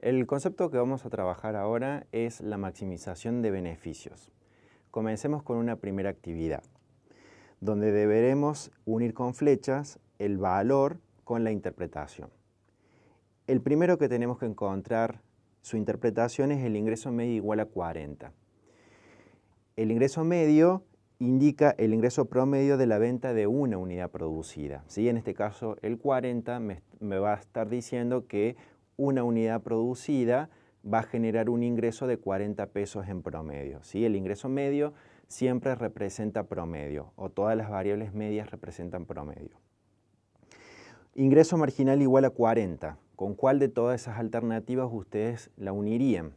El concepto que vamos a trabajar ahora es la maximización de beneficios. Comencemos con una primera actividad, donde deberemos unir con flechas el valor con la interpretación. El primero que tenemos que encontrar su interpretación es el ingreso medio igual a 40. El ingreso medio indica el ingreso promedio de la venta de una unidad producida. ¿Sí? En este caso, el 40 me va a estar diciendo que una unidad producida va a generar un ingreso de 40 pesos en promedio. ¿Sí? El ingreso medio siempre representa promedio, o todas las variables medias representan promedio. Ingreso marginal igual a 40. ¿Con cuál de todas esas alternativas ustedes la unirían?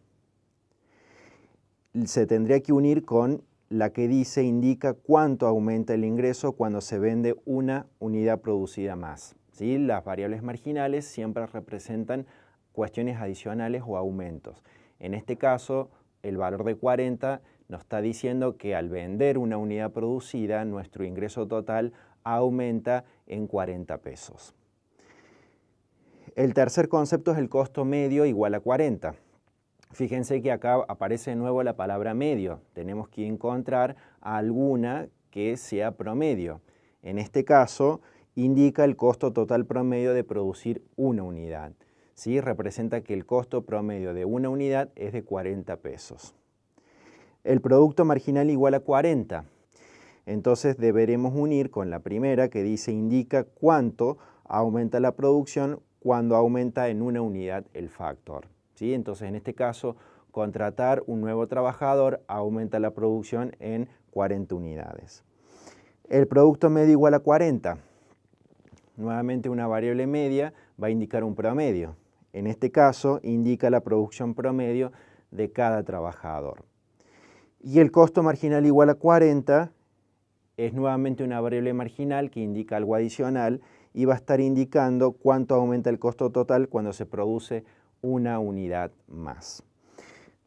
Se tendría que unir con la que indica cuánto aumenta el ingreso cuando se vende una unidad producida más. ¿Sí? Las variables marginales siempre representan cuestiones adicionales o aumentos. En este caso, el valor de 40 nos está diciendo que al vender una unidad producida, nuestro ingreso total aumenta en 40 pesos. El tercer concepto es el costo medio igual a 40. Fíjense que acá aparece de nuevo la palabra medio. Tenemos que encontrar alguna que sea promedio. En este caso, indica el costo total promedio de producir una unidad. ¿Sí? Representa que el costo promedio de una unidad es de 40 pesos. El producto marginal igual a 40. Entonces deberemos unir con la primera que indica cuánto aumenta la producción cuando aumenta en una unidad el factor. ¿Sí? Entonces, en este caso, contratar un nuevo trabajador aumenta la producción en 40 unidades. El producto medio igual a 40. Nuevamente una variable media va a indicar un promedio. En este caso, indica la producción promedio de cada trabajador. Y el costo marginal igual a 40 es nuevamente una variable marginal que indica algo adicional y va a estar indicando cuánto aumenta el costo total cuando se produce una unidad más.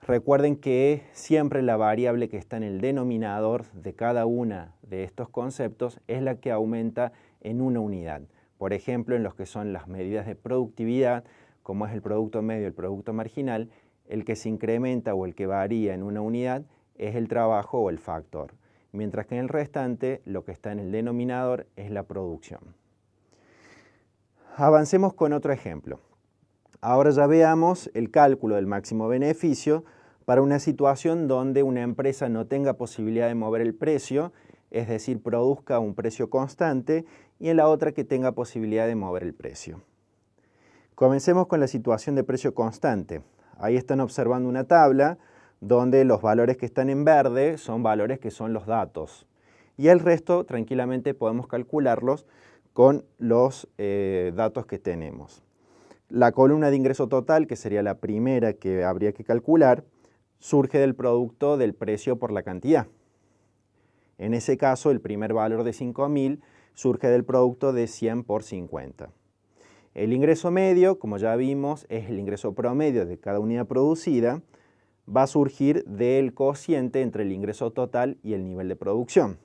Recuerden que siempre la variable que está en el denominador de cada una de estos conceptos es la que aumenta en una unidad. Por ejemplo, en los que son las medidas de productividad, como es el producto medio y el producto marginal, el que se incrementa o el que varía en una unidad es el trabajo o el factor, mientras que en el restante lo que está en el denominador es la producción. Avancemos con otro ejemplo. Ahora ya veamos el cálculo del máximo beneficio para una situación donde una empresa no tenga posibilidad de mover el precio, es decir, produzca un precio constante, y en la otra que tenga posibilidad de mover el precio. Comencemos con la situación de precio constante. Ahí están observando una tabla donde los valores que están en verde son valores que son los datos, y el resto tranquilamente podemos calcularlos con los datos que tenemos. La columna de ingreso total, que sería la primera que habría que calcular, surge del producto del precio por la cantidad. En ese caso, el primer valor de 5.000 surge del producto de 100 por 50. El ingreso medio, como ya vimos, es el ingreso promedio de cada unidad producida. Va a surgir del cociente entre el ingreso total y el nivel de producción.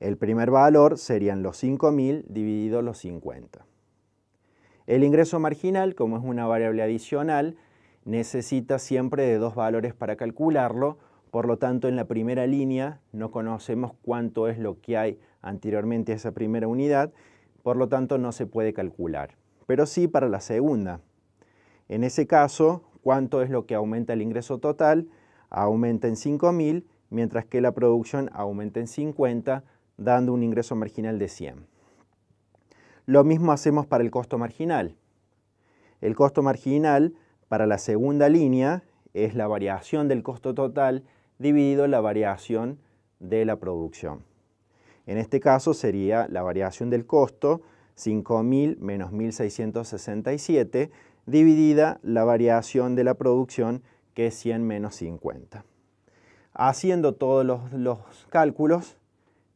El primer valor serían los 5.000 dividido los 50. El ingreso marginal, como es una variable adicional, necesita siempre de dos valores para calcularlo, por lo tanto en la primera línea no conocemos cuánto es lo que hay anteriormente a esa primera unidad, por lo tanto no se puede calcular, pero sí para la segunda. En ese caso, ¿cuánto es lo que aumenta el ingreso total? Aumenta en 5.000, mientras que la producción aumenta en 50, dando un ingreso marginal de 100. Lo mismo hacemos para el costo marginal. El costo marginal para la segunda línea es la variación del costo total dividido la variación de la producción. En este caso sería la variación del costo, 5.000 menos 1.667, dividida la variación de la producción, que es 100 menos 50. Haciendo todos los cálculos,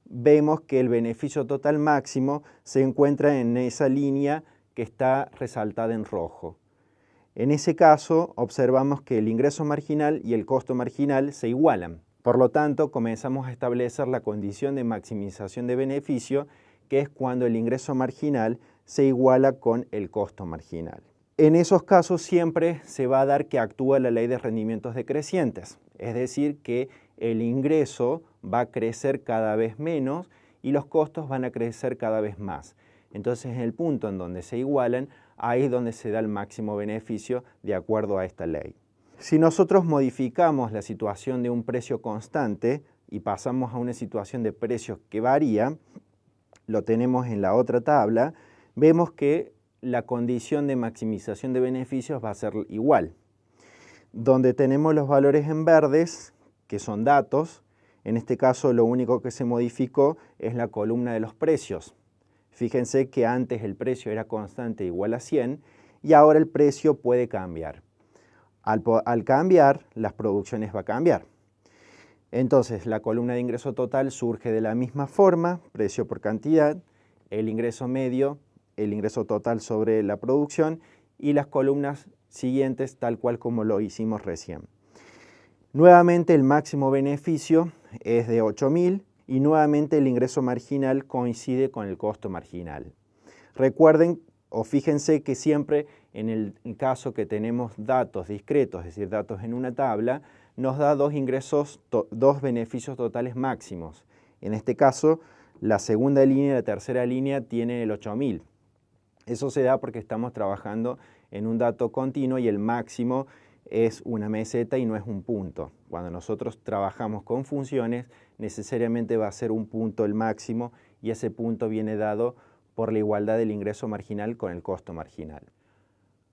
vemos que el beneficio total máximo se encuentra en esa línea que está resaltada en rojo. En ese caso, observamos que el ingreso marginal y el costo marginal se igualan. Por lo tanto, comenzamos a establecer la condición de maximización de beneficio, que es cuando el ingreso marginal se iguala con el costo marginal. En esos casos siempre se va a dar que actúa la ley de rendimientos decrecientes, es decir, que el ingreso va a crecer cada vez menos y los costos van a crecer cada vez más. Entonces, en el punto en donde se igualan, ahí es donde se da el máximo beneficio de acuerdo a esta ley. Si nosotros modificamos la situación de un precio constante y pasamos a una situación de precios que varía, lo tenemos en la otra tabla, vemos que la condición de maximización de beneficios va a ser igual. Donde tenemos los valores en verdes, que son datos, en este caso lo único que se modificó es la columna de los precios. Fíjense que antes el precio era constante igual a 100 y ahora el precio puede cambiar. Al cambiar, las producciones va a cambiar. Entonces, la columna de ingreso total surge de la misma forma, precio por cantidad, el ingreso medio, el ingreso total sobre la producción y las columnas siguientes tal cual como lo hicimos recién. Nuevamente el máximo beneficio es de 8.000 y nuevamente el ingreso marginal coincide con el costo marginal. Recuerden o fíjense que siempre en el caso que tenemos datos discretos, es decir, datos en una tabla, nos da dos beneficios totales máximos. En este caso, la segunda línea y la tercera línea tienen el 8.000. Eso se da porque estamos trabajando en un dato continuo y el máximo es una meseta y no es un punto. Cuando nosotros trabajamos con funciones, necesariamente va a ser un punto el máximo y ese punto viene dado por la igualdad del ingreso marginal con el costo marginal.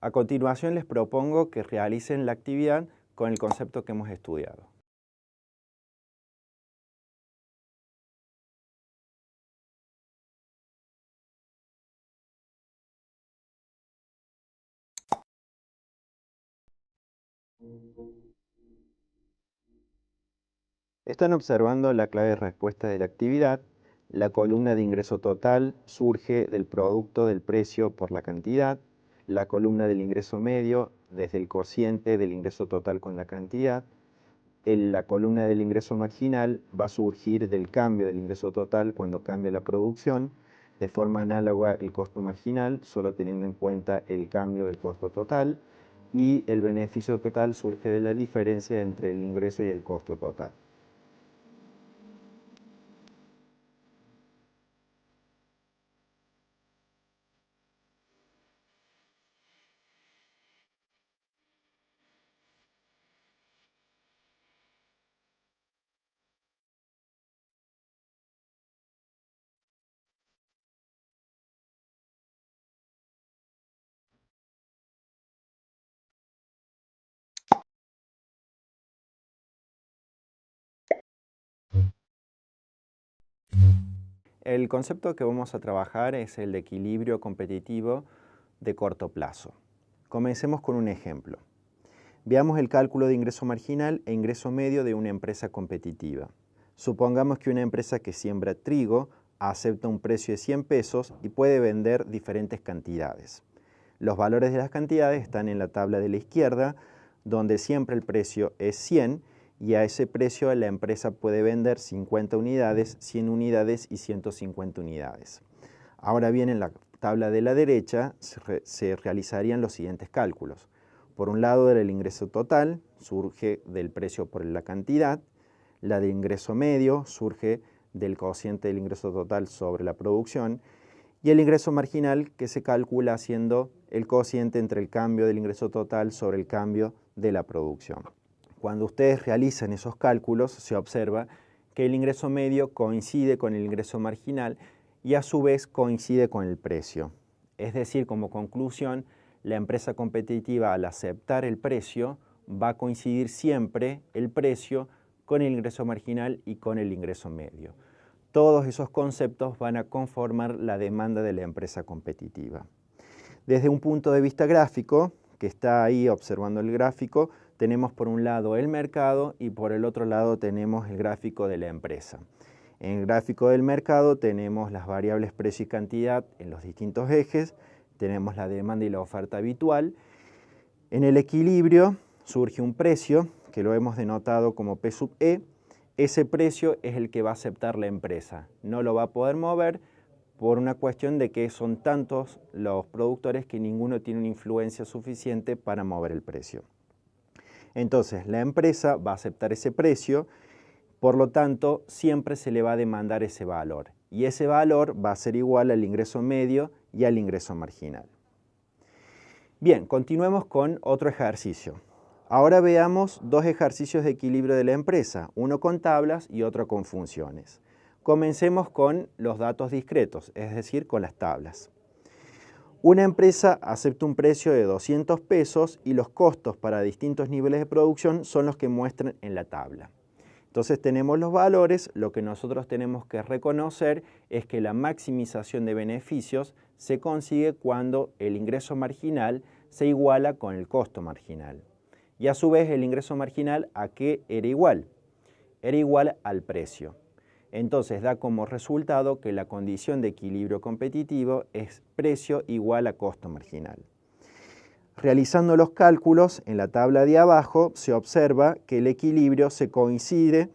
A continuación les propongo que realicen la actividad con el concepto que hemos estudiado. Están observando la clave de respuesta de la actividad. La columna de ingreso total surge del producto del precio por la cantidad. La columna del ingreso medio desde el cociente del ingreso total con la cantidad. La columna del ingreso marginal va a surgir del cambio del ingreso total cuando cambia la producción. De forma análoga el costo marginal, solo teniendo en cuenta el cambio del costo total. Y el beneficio total surge de la diferencia entre el ingreso y el costo total. El concepto que vamos a trabajar es el de equilibrio competitivo de corto plazo. Comencemos con un ejemplo. Veamos el cálculo de ingreso marginal e ingreso medio de una empresa competitiva. Supongamos que una empresa que siembra trigo acepta un precio de 100 pesos y puede vender diferentes cantidades. Los valores de las cantidades están en la tabla de la izquierda, donde siempre el precio es 100 y a ese precio la empresa puede vender 50 unidades, 100 unidades y 150 unidades. Ahora bien, en la tabla de la derecha se realizarían los siguientes cálculos. Por un lado, el ingreso total surge del precio por la cantidad, la de ingreso medio surge del cociente del ingreso total sobre la producción y el ingreso marginal que se calcula haciendo el cociente entre el cambio del ingreso total sobre el cambio de la producción. Cuando ustedes realizan esos cálculos, se observa que el ingreso medio coincide con el ingreso marginal y a su vez coincide con el precio. Es decir, como conclusión, la empresa competitiva al aceptar el precio va a coincidir siempre el precio con el ingreso marginal y con el ingreso medio. Todos esos conceptos van a conformar la demanda de la empresa competitiva. Desde un punto de vista gráfico, que está ahí observando el gráfico, tenemos por un lado el mercado y por el otro lado tenemos el gráfico de la empresa. En el gráfico del mercado tenemos las variables precio y cantidad en los distintos ejes, tenemos la demanda y la oferta habitual. En el equilibrio surge un precio que lo hemos denotado como P sub E. Ese precio es el que va a aceptar la empresa. No lo va a poder mover, por una cuestión de que son tantos los productores que ninguno tiene una influencia suficiente para mover el precio. Entonces, la empresa va a aceptar ese precio, por lo tanto, siempre se le va a demandar ese valor. Y ese valor va a ser igual al ingreso medio y al ingreso marginal. Bien, continuemos con otro ejercicio. Ahora veamos dos ejercicios de equilibrio de la empresa, uno con tablas y otro con funciones. Comencemos con los datos discretos, es decir, con las tablas. Una empresa acepta un precio de 200 pesos y los costos para distintos niveles de producción son los que muestran en la tabla. Entonces tenemos los valores, lo que nosotros tenemos que reconocer es que la maximización de beneficios se consigue cuando el ingreso marginal se iguala con el costo marginal. Y a su vez el ingreso marginal, ¿a qué era igual? Era igual al precio. Entonces da como resultado que la condición de equilibrio competitivo es precio igual a costo marginal. Realizando los cálculos, en la tabla de abajo se observa que el equilibrio se coincide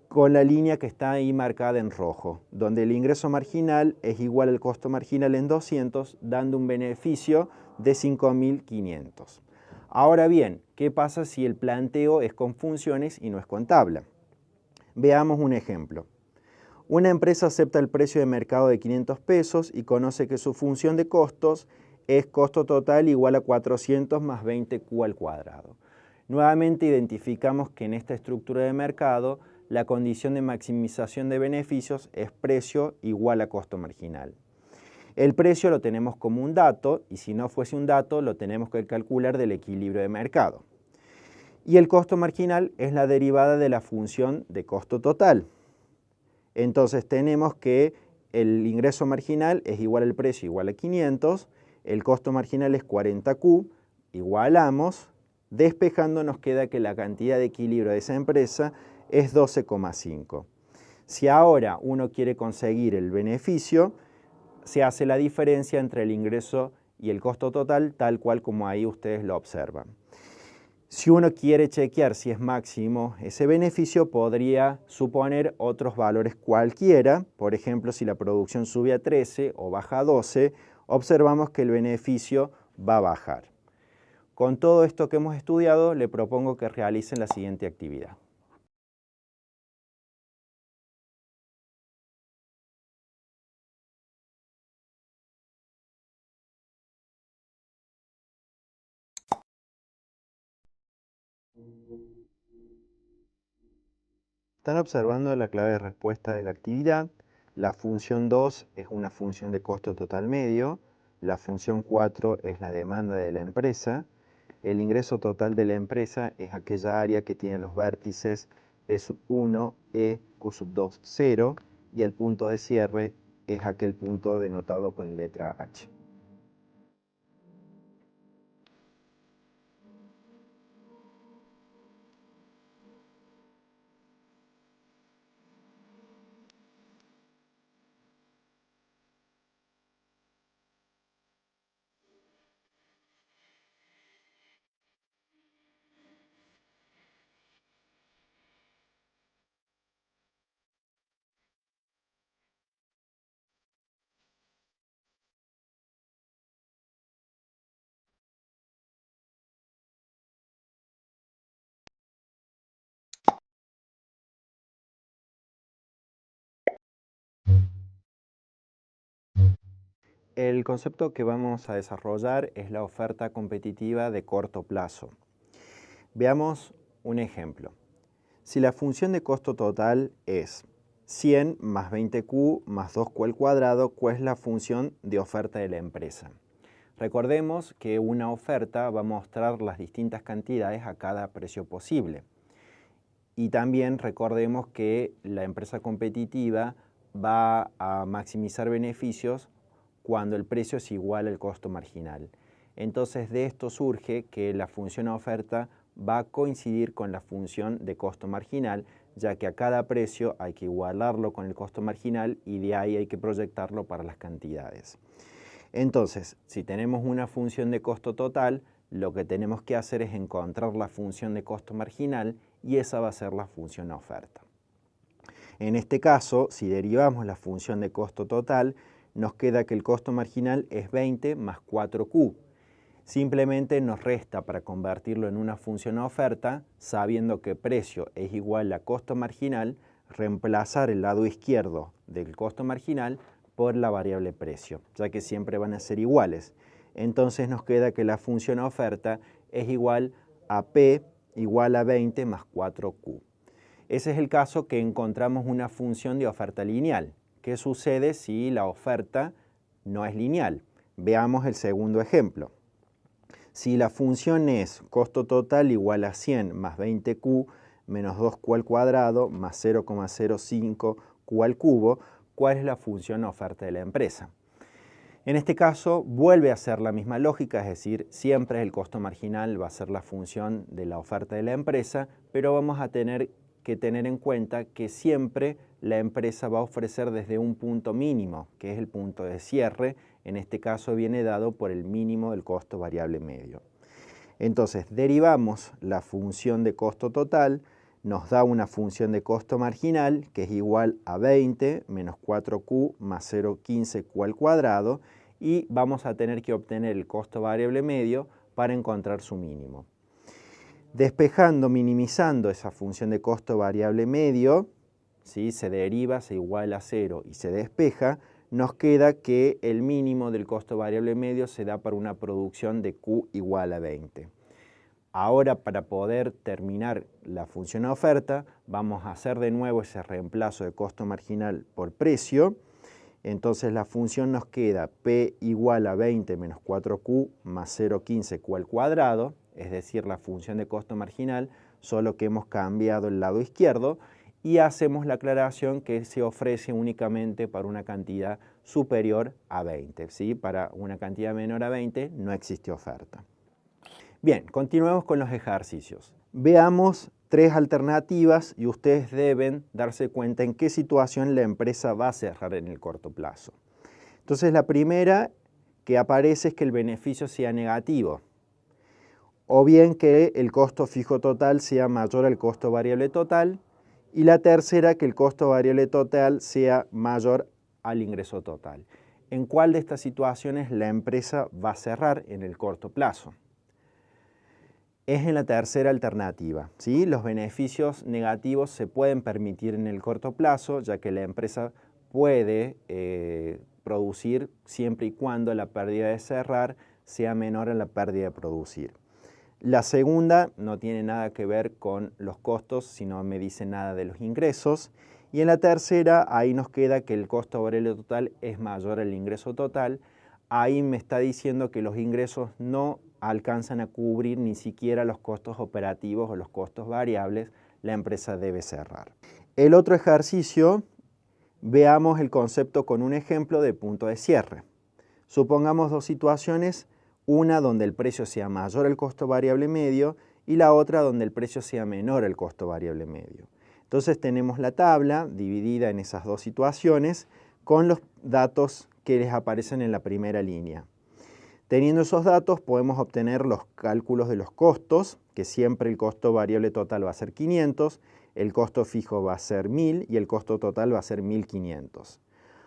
con la línea que está ahí marcada en rojo, donde el ingreso marginal es igual al costo marginal en 200, dando un beneficio de 5.500. Ahora bien, ¿qué pasa si el planteo es con funciones y no es con tabla? Veamos un ejemplo. Una empresa acepta el precio de mercado de 500 pesos y conoce que su función de costos es costo total igual a 400 más 20Q al cuadrado. Nuevamente identificamos que en esta estructura de mercado la condición de maximización de beneficios es precio igual a costo marginal. El precio lo tenemos como un dato y si no fuese un dato lo tenemos que calcular del equilibrio de mercado. Y el costo marginal es la derivada de la función de costo total. Entonces tenemos que el ingreso marginal es igual al precio igual a 500, el costo marginal es 40Q, igualamos, despejando nos queda que la cantidad de equilibrio de esa empresa es 12,5. Si ahora uno quiere conseguir el beneficio, se hace la diferencia entre el ingreso y el costo total, tal cual como ahí ustedes lo observan. Si uno quiere chequear si es máximo ese beneficio, podría suponer otros valores cualquiera. Por ejemplo, si la producción sube a 13 o baja a 12, observamos que el beneficio va a bajar. Con todo esto que hemos estudiado, le propongo que realicen la siguiente actividad. Están observando la clave de respuesta de la actividad. La función 2 es una función de costo total medio. La función 4 es la demanda de la empresa. El ingreso total de la empresa es aquella área que tiene los vértices E1, E, Q2, 0 y el punto de cierre es aquel punto denotado con letra H. El concepto que vamos a desarrollar es la oferta competitiva de corto plazo. Veamos un ejemplo. Si la función de costo total es 100 más 20Q más 2Q al cuadrado, ¿cuál es la función de oferta de la empresa? Recordemos que una oferta va a mostrar las distintas cantidades a cada precio posible. Y también recordemos que la empresa competitiva va a maximizar beneficios cuando el precio es igual al costo marginal. Entonces de esto surge que la función oferta va a coincidir con la función de costo marginal, ya que a cada precio hay que igualarlo con el costo marginal y de ahí hay que proyectarlo para las cantidades. Entonces, si tenemos una función de costo total, lo que tenemos que hacer es encontrar la función de costo marginal y esa va a ser la función oferta. En este caso, si derivamos la función de costo total, nos queda que el costo marginal es 20 más 4Q. Simplemente nos resta para convertirlo en una función a oferta, sabiendo que precio es igual a costo marginal, reemplazar el lado izquierdo del costo marginal por la variable precio, ya que siempre van a ser iguales. Entonces nos queda que la función a oferta es igual a P igual a 20 más 4Q. Ese es el caso que encontramos una función de oferta lineal. ¿Qué sucede si la oferta no es lineal? Veamos el segundo ejemplo. Si la función es costo total igual a 100 más 20Q menos 2Q al cuadrado más 0,05Q al cubo, ¿cuál es la función oferta de la empresa? En este caso vuelve a ser la misma lógica, es decir, siempre el costo marginal va a ser la función de la oferta de la empresa, pero vamos a tener que tener en cuenta que siempre la empresa va a ofrecer desde un punto mínimo, que es el punto de cierre. En este caso viene dado por el mínimo del costo variable medio. Entonces derivamos la función de costo total, nos da una función de costo marginal que es igual a 20 menos 4Q más 0,15Q al cuadrado, y vamos a tener que obtener el costo variable medio para encontrar su mínimo. Despejando, minimizando esa función de costo variable medio, ¿sí? Se deriva, se iguala a 0 y se despeja, nos queda que el mínimo del costo variable medio se da para una producción de Q igual a 20. Ahora, para poder terminar la función a oferta, vamos a hacer de nuevo ese reemplazo de costo marginal por precio. Entonces la función nos queda P igual a 20 menos 4Q más 0,15Q al cuadrado, es decir, la función de costo marginal, solo que hemos cambiado el lado izquierdo, y hacemos la aclaración que se ofrece únicamente para una cantidad superior a 20. ¿Sí? Para una cantidad menor a 20 no existe oferta. Bien, continuemos con los ejercicios. Veamos tres alternativas y ustedes deben darse cuenta en qué situación la empresa va a cerrar en el corto plazo. Entonces la primera que aparece es que el beneficio sea negativo, o bien que el costo fijo total sea mayor al costo variable total, y la tercera que el costo variable total sea mayor al ingreso total. ¿En cuál de estas situaciones la empresa va a cerrar en el corto plazo? Es en la tercera alternativa, ¿sí? Los beneficios negativos se pueden permitir en el corto plazo, ya que la empresa puede producir siempre y cuando la pérdida de cerrar sea menor a la pérdida de producir. La segunda no tiene nada que ver con los costos, sino me dice nada de los ingresos. Y en la tercera, ahí nos queda que el costo variable total es mayor al ingreso total. Ahí me está diciendo que los ingresos no alcanzan a cubrir ni siquiera los costos operativos o los costos variables, la empresa debe cerrar. El otro ejercicio, veamos el concepto con un ejemplo de punto de cierre. Supongamos dos situaciones, una donde el precio sea mayor al costo variable medio y la otra donde el precio sea menor al costo variable medio. Entonces tenemos la tabla dividida en esas dos situaciones con los datos que les aparecen en la primera línea. Teniendo esos datos podemos obtener los cálculos de los costos, que siempre el costo variable total va a ser 500, el costo fijo va a ser 1000 y el costo total va a ser 1500.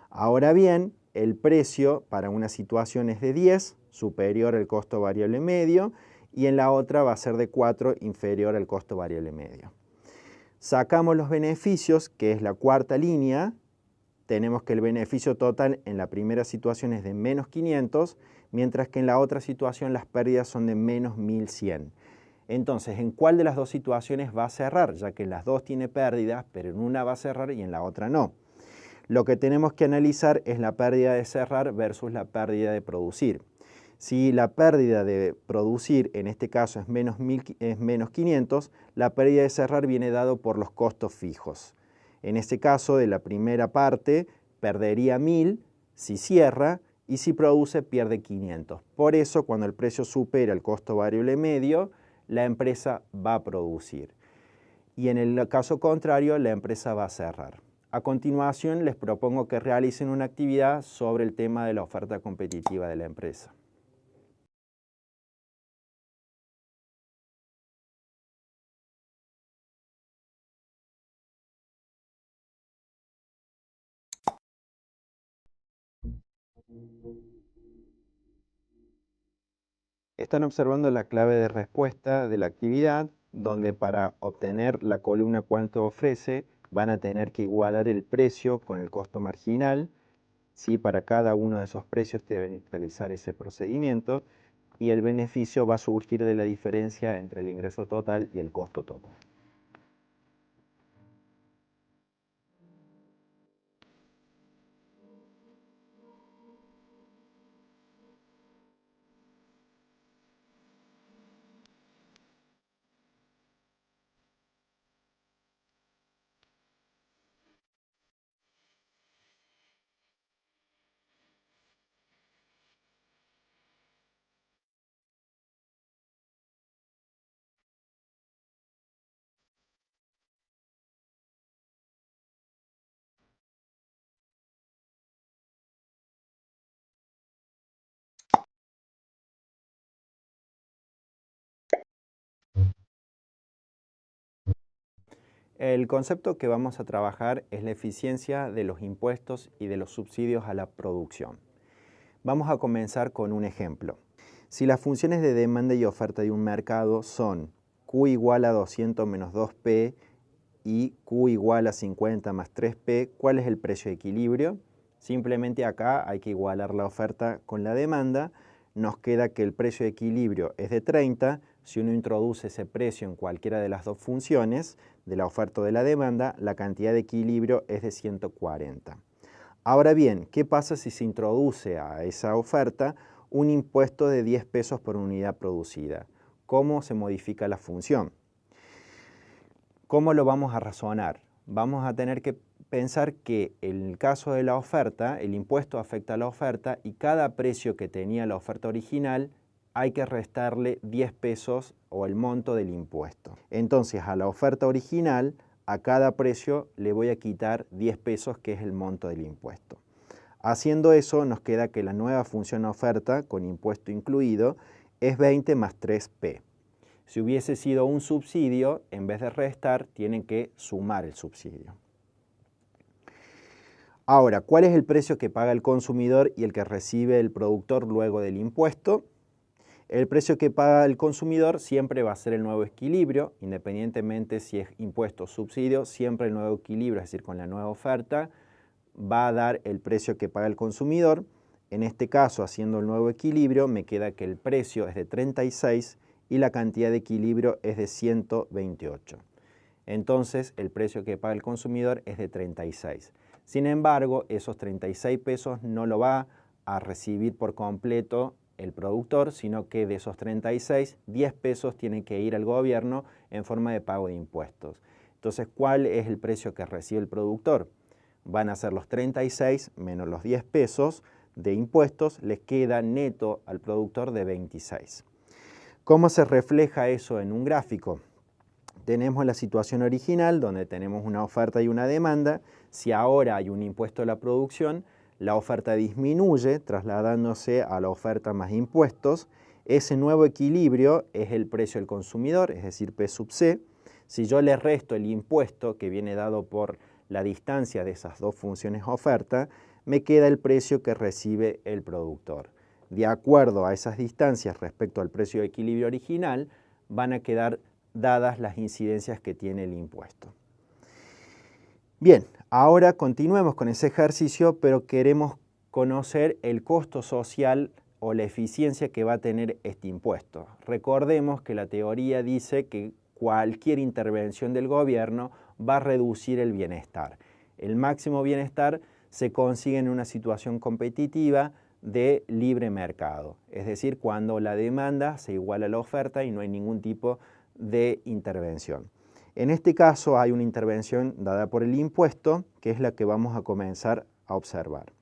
Ahora bien, el precio para una situación es de 10, superior al costo variable medio, y en la otra va a ser de 4, inferior al costo variable medio. Sacamos los beneficios, que es la cuarta línea. Tenemos que el beneficio total en la primera situación es de menos 500, mientras que en la otra situación las pérdidas son de menos 1100. Entonces, ¿en cuál de las dos situaciones va a cerrar? Ya que en las dos tiene pérdidas, pero en una va a cerrar y en la otra no. Lo que tenemos que analizar es la pérdida de cerrar versus la pérdida de producir. Si la pérdida de producir, en este caso es menos 500, la pérdida de cerrar viene dado por los costos fijos. En este caso, de la primera parte, perdería 1000 si cierra y si produce pierde 500. Por eso, cuando el precio supera el costo variable medio, la empresa va a producir. Y en el caso contrario, la empresa va a cerrar. A continuación, les propongo que realicen una actividad sobre el tema de la oferta competitiva de la empresa. Están observando la clave de respuesta de la actividad, donde para obtener la columna cuánto ofrece, van a tener que igualar el precio con el costo marginal. ¿Sí? Para cada uno de esos precios deben realizar ese procedimiento y el beneficio va a surgir de la diferencia entre el ingreso total y el costo total. El concepto que vamos a trabajar es la eficiencia de los impuestos y de los subsidios a la producción. Vamos a comenzar con un ejemplo. Si las funciones de demanda y oferta de un mercado son Q igual a 200 menos 2P y Q igual a 50 más 3P, ¿cuál es el precio de equilibrio? Simplemente acá hay que igualar la oferta con la demanda. Nos queda que el precio de equilibrio es de 30. Si uno introduce ese precio en cualquiera de las dos funciones, de la oferta o de la demanda, la cantidad de equilibrio es de 140. Ahora bien, ¿qué pasa si se introduce a esa oferta un impuesto de 10 pesos por unidad producida? ¿Cómo se modifica la función? ¿Cómo lo vamos a razonar? Vamos a tener que pensar que en el caso de la oferta, el impuesto afecta a la oferta y cada precio que tenía la oferta original hay que restarle 10 pesos o el monto del impuesto. Entonces a la oferta original, a cada precio le voy a quitar 10 pesos que es el monto del impuesto. Haciendo eso nos queda que la nueva función oferta con impuesto incluido es 20 más 3P. Si hubiese sido un subsidio, en vez de restar, tienen que sumar el subsidio. Ahora, ¿cuál es el precio que paga el consumidor y el que recibe el productor luego del impuesto? El precio que paga el consumidor siempre va a ser el nuevo equilibrio, independientemente si es impuesto o subsidio, siempre el nuevo equilibrio, es decir, con la nueva oferta, va a dar el precio que paga el consumidor. En este caso, haciendo el nuevo equilibrio, me queda que el precio es de 36 y la cantidad de equilibrio es de 128. Entonces, el precio que paga el consumidor es de 36. Sin embargo, esos 36 pesos no lo va a recibir por completo el productor, sino que de esos 36, 10 pesos tienen que ir al gobierno en forma de pago de impuestos. Entonces, ¿cuál es el precio que recibe el productor? Van a ser los 36 menos los 10 pesos de impuestos, les queda neto al productor de 26. ¿Cómo se refleja eso en un gráfico? Tenemos la situación original donde tenemos una oferta y una demanda. Si ahora hay un impuesto a la producción, la oferta disminuye trasladándose a la oferta más impuestos. Ese nuevo equilibrio es el precio del consumidor, es decir, P sub C. Si yo le resto el impuesto que viene dado por la distancia de esas dos funciones oferta, me queda el precio que recibe el productor. De acuerdo a esas distancias respecto al precio de equilibrio original, van a quedar dadas las incidencias que tiene el impuesto. Bien, ahora continuemos con ese ejercicio, pero queremos conocer el costo social o la eficiencia que va a tener este impuesto. Recordemos que la teoría dice que cualquier intervención del gobierno va a reducir el bienestar. El máximo bienestar se consigue en una situación competitiva de libre mercado, es decir, cuando la demanda se iguala a la oferta y no hay ningún tipo de intervención. En este caso hay una intervención dada por el impuesto, que es la que vamos a comenzar a observar.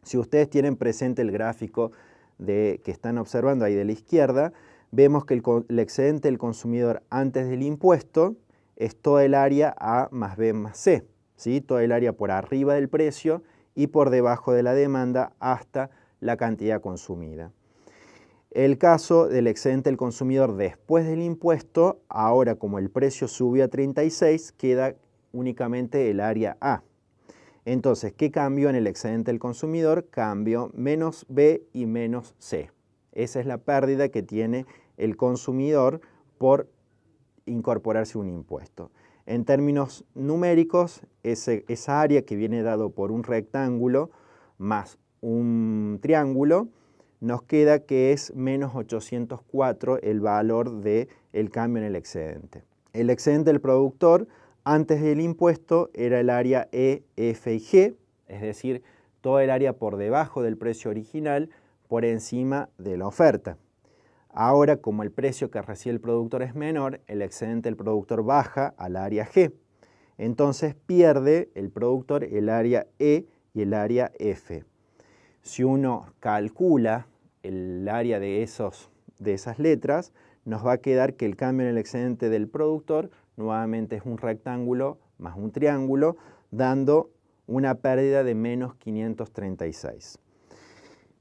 Si ustedes tienen presente el gráfico que están observando ahí de la izquierda, vemos que el excedente del consumidor antes del impuesto es toda el área A más B más C, ¿sí? Toda el área por arriba del precio y por debajo de la demanda hasta la cantidad consumida. El caso del excedente del consumidor después del impuesto, ahora como el precio subió a 36, queda únicamente el área A. Entonces, ¿qué cambió en el excedente del consumidor? Cambió menos B y menos C. Esa es la pérdida que tiene el consumidor por incorporarse un impuesto. En términos numéricos, esa área que viene dado por un rectángulo más un triángulo, nos queda que es menos 804 el valor del cambio en el excedente. El excedente del productor antes del impuesto era el área E, F y G, es decir, todo el área por debajo del precio original, por encima de la oferta. Ahora, como el precio que recibe el productor es menor, el excedente del productor baja al área G. Entonces pierde el productor el área E y el área F. Si uno calcula el área de esas letras, nos va a quedar que el cambio en el excedente del productor nuevamente es un rectángulo más un triángulo, dando una pérdida de menos 536.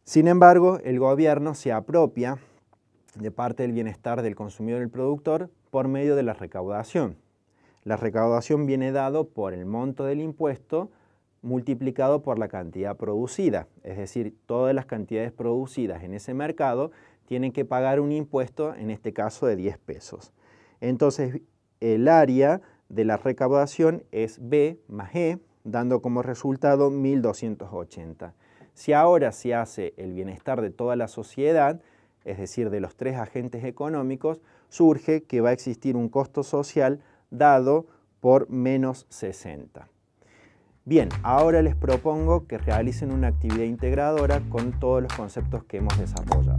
Sin embargo, el gobierno se apropia de parte del bienestar del consumidor y del productor por medio de la recaudación. La recaudación viene dado por el monto del impuesto multiplicado por la cantidad producida, es decir, todas las cantidades producidas en ese mercado tienen que pagar un impuesto, en este caso de 10 pesos. Entonces, el área de la recaudación es B más E, dando como resultado 1.280. Si ahora se hace el bienestar de toda la sociedad, es decir, de los tres agentes económicos, surge que va a existir un costo social dado por menos 60. Bien, ahora les propongo que realicen una actividad integradora con todos los conceptos que hemos desarrollado.